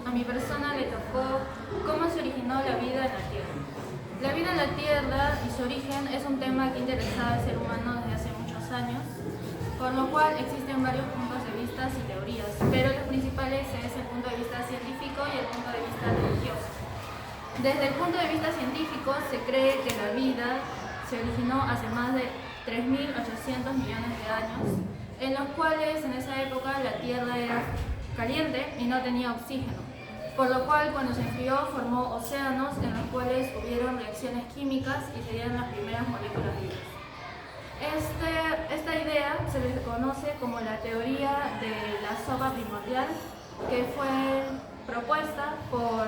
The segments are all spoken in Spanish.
a mi persona le tocó cómo se originó la vida en la Tierra. La vida en la Tierra y su origen es un tema que interesa al ser humano desde hace muchos años, por lo cual existen varios puntos de vista y teorías, pero los principales es el punto de vista científico y el punto de vista religioso. Desde el punto de vista científico se cree que la vida se originó hace más de 3.800 millones de años, en los cuales en esa época la Tierra era caliente y no tenía oxígeno, por lo cual cuando se enfrió formó océanos en los cuales hubieron reacciones químicas y se dieron las primeras moléculas vivas. Esta idea se le conoce como la teoría de la sopa primordial, que fue propuesta por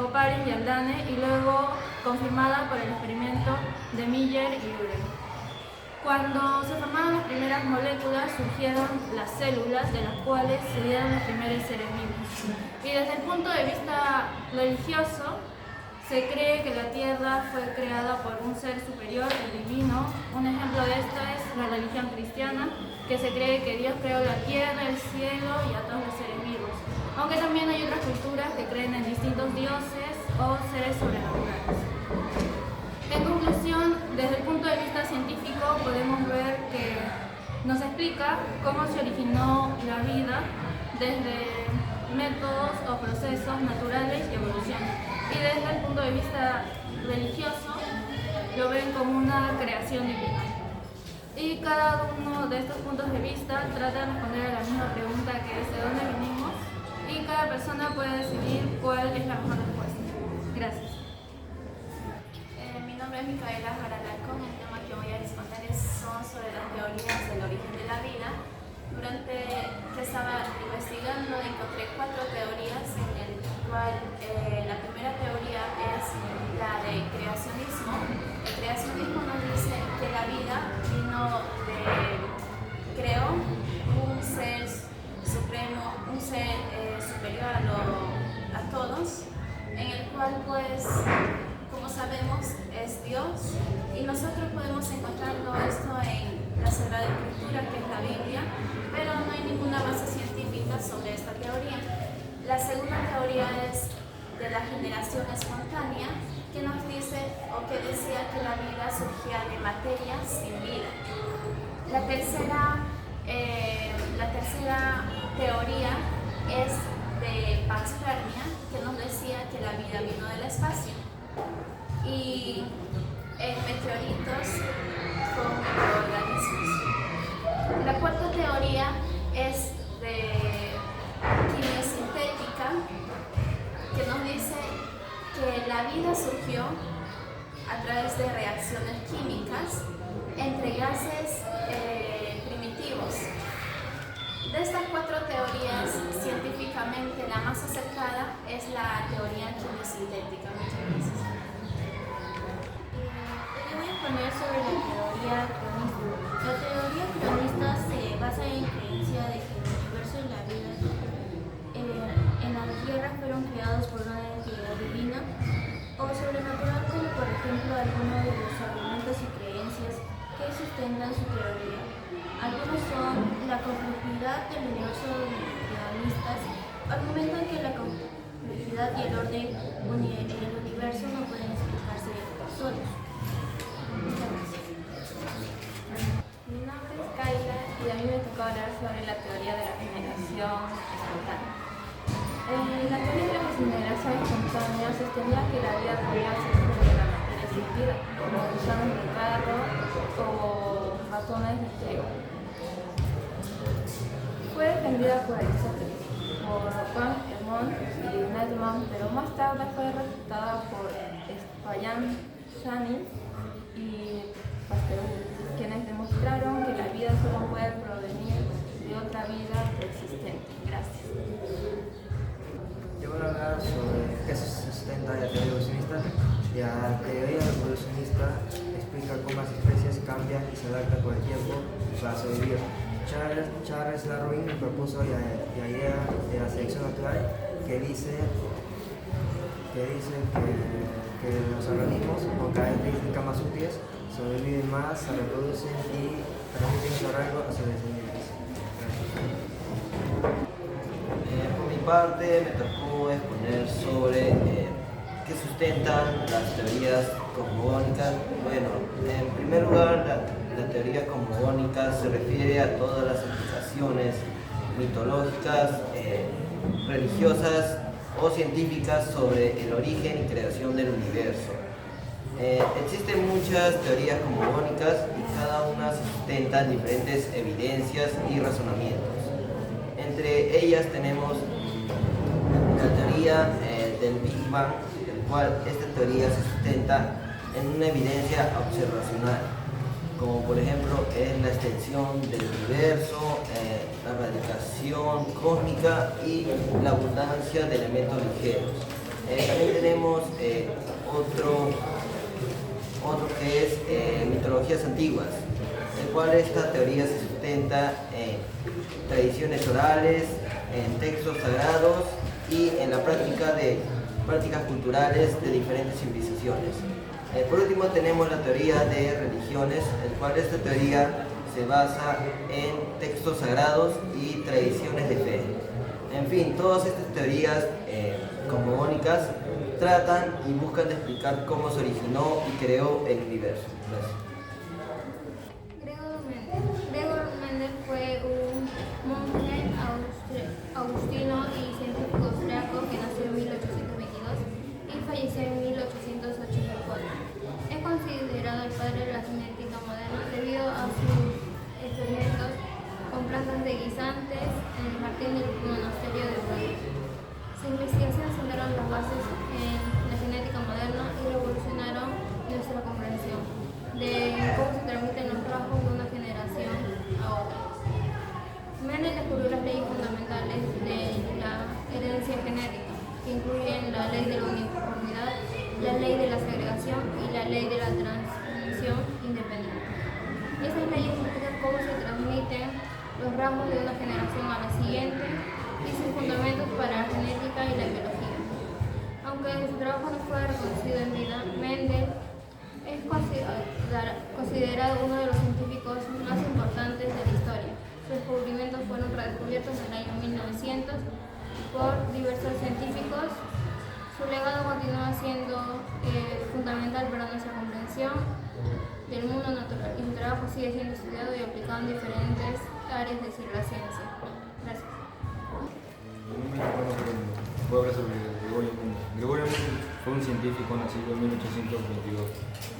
Oparin y Haldane y luego confirmada por el experimento de Miller y Urey. Cuando se formaron las primeras moléculas surgieron las células, de las cuales se dieron los primeros seres vivos. Y desde el punto de vista religioso, se cree que la Tierra fue creada por un ser superior, el divino. Un ejemplo de esto es la religión cristiana, que se cree que Dios creó la Tierra, el cielo y a todos los seres vivos. Aunque también hay otras culturas que creen en distintos dioses o seres sobrenaturales. En conclusión, desde el punto de vista científico podemos ver que nos explica cómo se originó la vida desde métodos o procesos naturales y evolución. Y desde el punto de vista religioso lo ven como una creación divina. Y cada uno de estos puntos de vista trata de responder a la misma pregunta, que es de dónde venimos, y cada persona puede decidir cuál es la mejor respuesta. Gracias. Mi nombre es Micaela Jaralaco. El tema que voy a responder son sobre las teorías del origen de la vida. Durante que estaba investigando encontré 4 teorías, en el cual la primera teoría es la de creacionismo. El creacionismo nos dice que la vida creó un ser supremo, un ser superior a todos, en el cual pues, como sabemos, es Dios, y nosotros podemos encontrarlo esto en la Sagrada Escritura, que es la Biblia, pero no hay ninguna base científica sobre esta teoría. La segunda teoría es de la generación espontánea, que nos dice o que decía que la vida surgía de materia sin vida. La tercera teoría es de panspermia, que nos decía que la vida vino del espacio, y meteoritos con microorganismos. La cuarta teoría es de quimiosintética, que nos dice que la vida surgió a través de reacciones químicas entre gases primitivos. De estas 4 teorías, científicamente la más acertada es la teoría quimiosintética. Muchas gracias. Le voy a poner sobre la teoría cronista. La teoría cronista se basa en la creencia de que el universo y la vida en la Tierra fueron creados por una entidad divina o sobrenatural, como por ejemplo algunos de los argumentos y creencias que sustentan su teoría. Algunos son la complejidad del universo de analistas, argumentan que la complejidad y el orden del universo no pueden explicarse solos. Muchas gracias. Mi nombre es Kayla y a mí me tocó hablar sobre la teoría de la generación espontánea. La teoría de la generación espontánea sostenía que la vida podía surgir de la materia sin vida, como gusanos de carro o ratones de trigo. Fue defendida por Aristóteles, por Juan Hermón y Nedman, pero más tarde fue refutada por Spallan, Janin y Pasteur, quienes demostraron que la vida solo puede provenir de otra vida preexistente. Gracias. Yo voy a hablar sobre qué se sustenta la teoría evolucionista. La teoría evolucionista explica cómo las especies cambian y se adaptan con el tiempo para sobrevivir. Charles Darwin propuso la idea de la selección natural, que dice que los organismos con características más útiles sobreviven más, se reproducen y permiten su arraigo a sus descendientes. Con mi parte me tocó exponer sobre qué sustentan las teorías cosmogónicas. Bueno, en primer lugar, la teoría cosmogónica se refiere a todas las explicaciones mitológicas, religiosas o científicas sobre el origen y creación del universo. Existen muchas teorías cosmogónicas y cada una se sustenta en diferentes evidencias y razonamientos. Entre ellas tenemos la teoría del Big Bang, el cual esta teoría se sustenta en una evidencia observacional, como por ejemplo es la extensión del universo, la radiación cósmica y la abundancia de elementos ligeros. También tenemos otro que es mitologías antiguas, el cual esta teoría se sustenta en tradiciones orales, en textos sagrados y en la práctica de prácticas culturales de diferentes civilizaciones. Por último tenemos la teoría de religiones, el cual esta teoría se basa en textos sagrados y tradiciones de fe. En fin, todas estas teorías cosmogónicas tratan y buscan de explicar cómo se originó y creó el universo. Gracias. Gregor Mendel fue un monje agustino y científico austriaco que nació en 1822 y falleció en 1884. Es considerado el padre de la genética moderna debido a sus experimentos con plantas de guisantes en el jardín del monasterio de Brugge. Sus investigaciones sentaron las bases en la genética moderna y revolucionaron nuestra comprensión de cómo se transmiten los rasgos de una generación a otra. Mendel descubrió las leyes fundamentales de la herencia genética, que incluyen la ley de la uniformidad, la ley de la segregación y la ley de la transmisión independiente. Esas leyes explican cómo se transmiten los rasgos de una generación a la siguiente y sus fundamentos para la genética y la biología. Aunque su trabajo no fue reconocido en vida, Mendel es considerado uno de los científicos más importantes de la historia. Sus descubrimientos fueron redescubiertos en el año 1900 por diversos científicos. Su legado continúa siendo fundamental para nuestra comprensión del mundo natural y su trabajo sigue siendo estudiado y aplicado en diferentes áreas de la ciencia. Gracias. Voy a hablar sobre Gregorio Mendel. Gregorio Mendel fue un científico nacido en 1822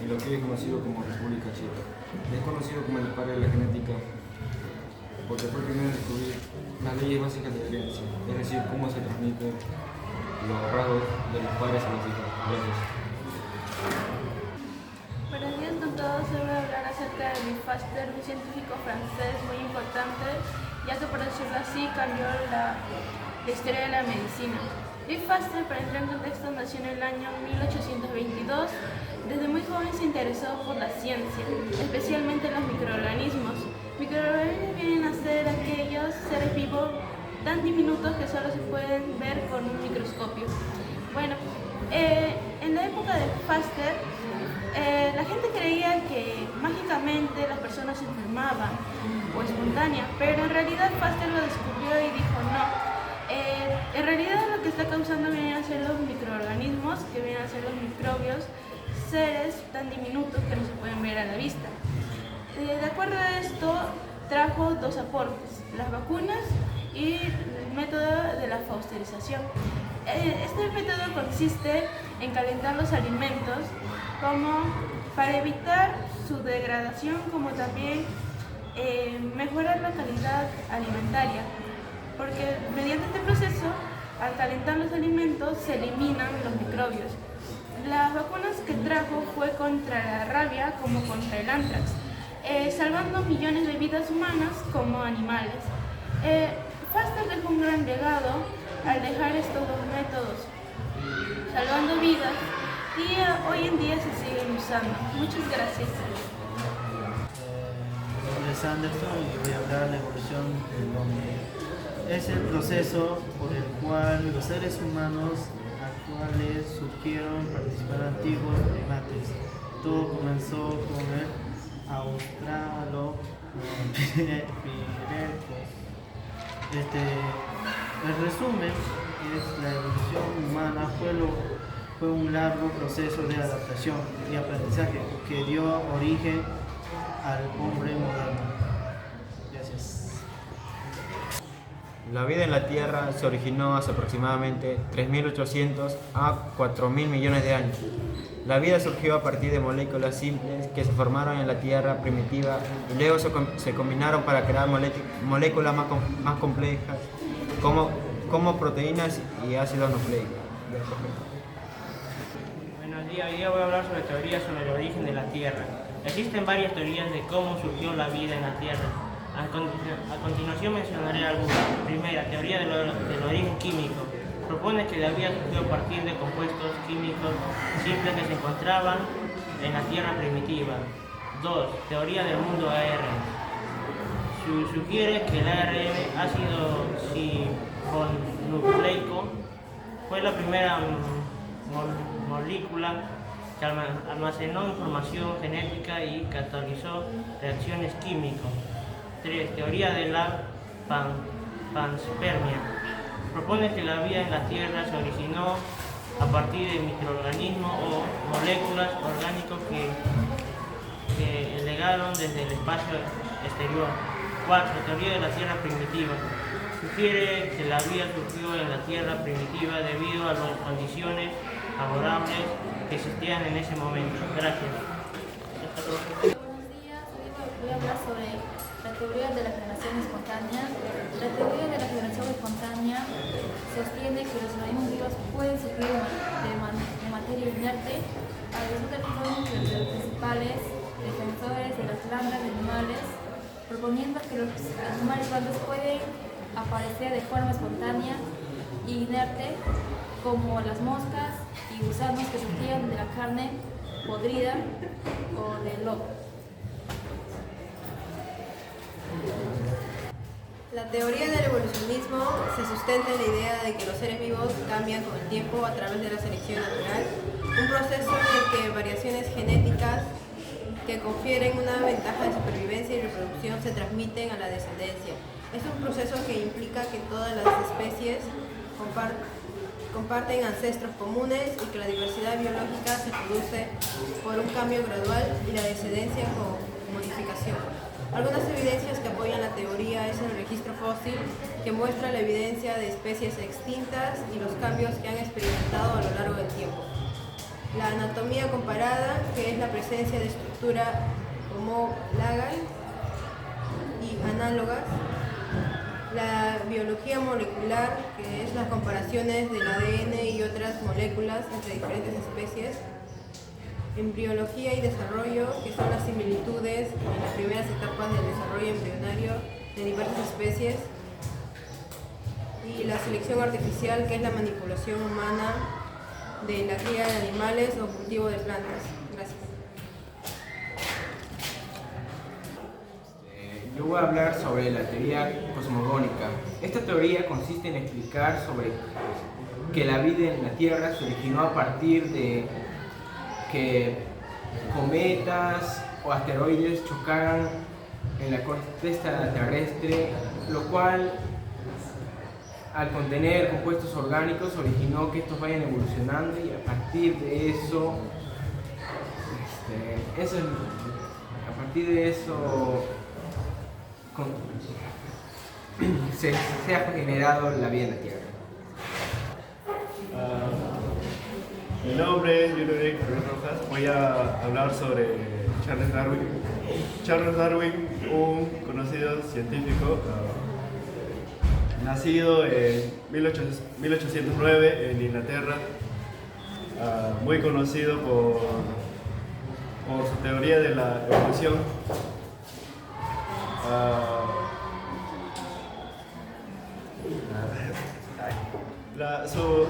en lo que hoy es conocido como República Checa. Es conocido como el padre de la genética porque fue el primero en descubrir las leyes básicas de la herencia, es decir, cómo se transmiten los rasgos de los padres a los hijos. Gracias. Buenos días con todos, hoy voy a hablar acerca de Louis Pasteur, un científico francés muy importante, ya que por decirlo así cambió la historia de la medicina. Louis Pasteur, para entrar en contexto, nació en el año 1822. Desde muy joven se interesó por la ciencia, especialmente los microorganismos. Microorganismos vienen a ser aquellos seres vivos tan diminutos que solo se pueden ver con un microscopio. Bueno, en la época de Pasteur, la gente creía que mágicamente las personas se enfermaban o espontánea, pero en realidad Pasteur lo descubrió y dijo no. En realidad lo que está causando vienen a ser los microorganismos, que vienen a ser los microbios, seres tan diminutos que no se pueden ver a la vista. De acuerdo a esto, trajo dos aportes, las vacunas y el método de la pasteurización. Este método consiste en calentar los alimentos como para evitar su degradación, como también mejorar la calidad alimentaria, porque mediante este proceso, al calentar los alimentos, se eliminan los microbios. Las vacunas que trajo fue contra la rabia como contra el anthrax, salvando millones de vidas humanas como animales. Pasteur dejó un gran legado al dejar estos dos métodos, salvando vidas, y hoy en día se siguen usando. Muchas gracias. Mi nombre es Anderson y voy a hablar de la evolución del hombre. Es el proceso por el cual los seres humanos actuales surgieron participar antiguos primates. Todo comenzó con el Australopithecus. El resumen es la evolución humana fue un largo proceso de adaptación y aprendizaje que dio origen al hombre moderno. Gracias. La vida en la Tierra se originó hace aproximadamente 3.800 a 4.000 millones de años. La vida surgió a partir de moléculas simples que se formaron en la Tierra primitiva y luego se combinaron para crear moléculas más complejas como proteínas y ácidos nucleicos. Buenos días, hoy día voy a hablar sobre teorías sobre el origen de la Tierra. Existen varias teorías de cómo surgió la vida en la Tierra. A continuación mencionaré algunas. Primera, teoría del origen químico. Propone que la vida surgió a partir de compuestos químicos simples que se encontraban en la Tierra primitiva. 2. Teoría del mundo ARN. Sugiere que el ARN, ácido ribonucleico, fue la primera molécula que almacenó información genética y catalizó reacciones químicas. 3. Teoría de la panspermia. Propone que la vida en la Tierra se originó a partir de microorganismos o moléculas orgánicas que llegaron desde el espacio exterior. 4. Teoría de la Tierra primitiva. Sugiere que la vida surgió en la Tierra primitiva debido a las condiciones favorables que existían en ese momento. Gracias. Buenos días, hoy voy a hablar sobre la teoría de la generación espontánea. La teoría de la generación espontánea sostiene que los organismos vivos pueden surgir de materia inerte. Aristóteles fue uno de los principales defensores de las plantas y animales, proponiendo que los animales y plantas pueden aparecer de forma espontánea y inerte, como las moscas y gusanos que surgían de la carne podrida o del lobo. La teoría del evolucionismo se sustenta en la idea de que los seres vivos cambian con el tiempo a través de la selección natural, un proceso en el que variaciones genéticas que confieren una ventaja de supervivencia y reproducción se transmiten a la descendencia. Es un proceso que implica que todas las especies comparten ancestros comunes y que la diversidad biológica se produce por un cambio gradual y la descendencia con modificación. Algunas evidencias que apoyan la teoría es el registro fósil, que muestra la evidencia de especies extintas y los cambios que han experimentado a lo largo del tiempo. La anatomía comparada, que es la presencia de estructura homólogas y análogas. La biología molecular, que es las comparaciones del ADN y otras moléculas entre diferentes especies. Embriología y desarrollo, que son las similitudes en las primeras etapas del desarrollo embrionario de diversas especies. Y la selección artificial, que es la manipulación humana de la cría de animales o cultivo de plantas. Gracias. Yo voy a hablar sobre la teoría cosmogónica. Esta teoría consiste en explicar sobre que la vida en la Tierra se originó a partir de que cometas o asteroides chocaran en la corteza terrestre, lo cual, al contener compuestos orgánicos, originó que estos vayan evolucionando, y a partir de eso, se ha generado la vida en la Tierra. Mi nombre es Ludovic Rojas. Voy a hablar sobre Charles Darwin. Charles Darwin, un conocido científico, nacido en 1809 en Inglaterra, muy conocido por su teoría de la evolución.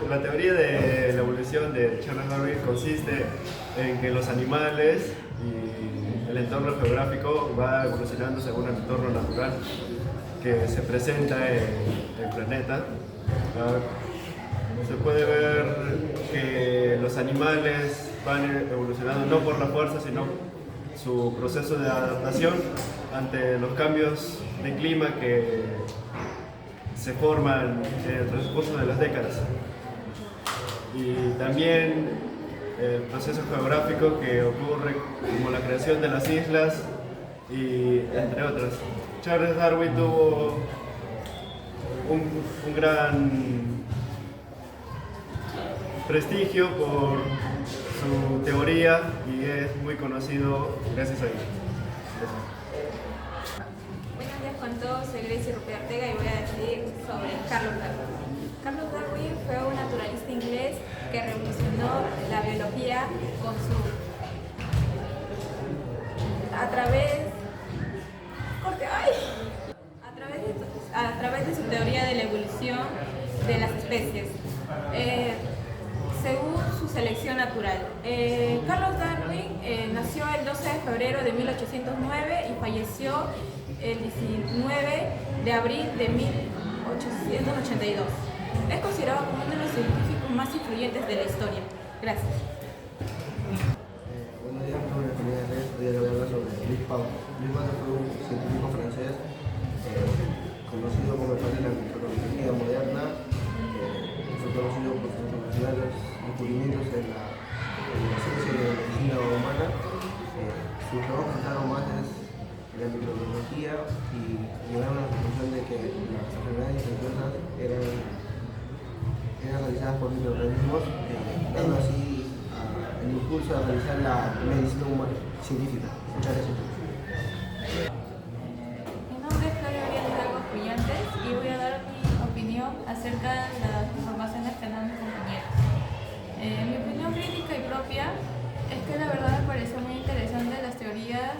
La teoría de la evolución de Charles Darwin consiste en que los animales y el entorno geográfico va evolucionando según el entorno natural que se presenta en el planeta. Se puede ver que los animales van evolucionando no por la fuerza, sino su proceso de adaptación ante los cambios de clima que se forman en el transcurso de las décadas. Y también el proceso geográfico que ocurre, como la creación de las islas y entre otras. Charles Darwin tuvo un gran prestigio por su teoría y es muy conocido gracias a ella. Buenos días con todos, soy Grecia Rupert Ortega y voy a decir sobre Carlos Darwin. Carlos Darwin fue un naturalista inglés que revolucionó la biología con a través de su teoría de la evolución de las especies, según su selección natural. Carlos Darwin nació el 12 de febrero de 1809 y falleció el 19 de abril de 1882. Es considerado como uno de los científicos más influyentes de la historia. Gracias. Buenos días, mi nombre es Julián Herrera. Hoy les voy a hablar sobre Louis Pasteur. Louis Pasteur fue un científico francés conocido como el padre de la microbiología moderna. Fue conocido por sus internacionales descubrimientos en la ciencia de la medicina humana. Sus trabajos centraron más en la microbiología y llegaron a la conclusión de que las enfermedades infecciosas eran realizadas por microorganismos, dando así el impulso a realizar la medicina humana científica. Muchas gracias. Mi nombre es Claudia Hidalgo Puyantes y voy a dar mi opinión acerca de las informaciones que dan mis compañeros. Mi opinión crítica y propia es que la verdad me pareció muy interesante las teorías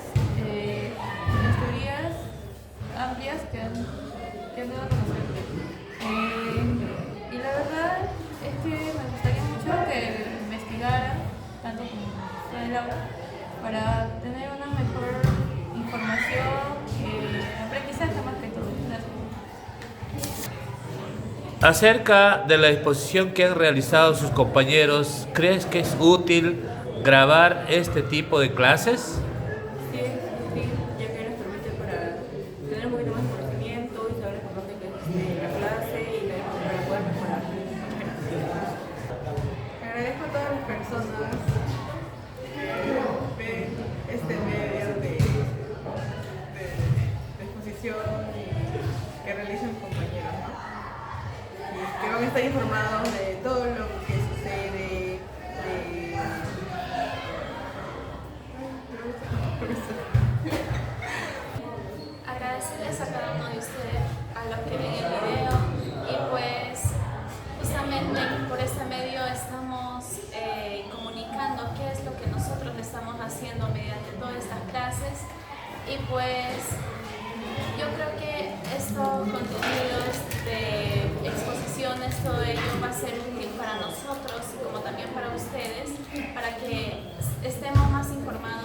amplias que han dado a conocer. Y la verdad es que me gustaría mucho que investigaran, tanto como usted, Laura, para tener una mejor información y aprendizaje más que todo. Gracias. Acerca de la exposición que han realizado sus compañeros, ¿crees que es útil grabar este tipo de clases? Sí, ya que nos permite para tener un poquito más de conocimiento y saber por dónde es la clase y para poder mejorar. Agradezco a todas las personas que ven este medio de exposición que realizan mis compañeros, ¿no? Y que van a estar informados de todo lo que sucede, Agradecerles a cada uno de ustedes, a los que ven el video, y pues justamente por este medio estamos comunicando qué es lo que nosotros estamos haciendo mediante todas estas clases, y pues yo creo que estos contenidos de exposiciones, todo ello va a ser útil para nosotros como también para ustedes, para que estemos más informados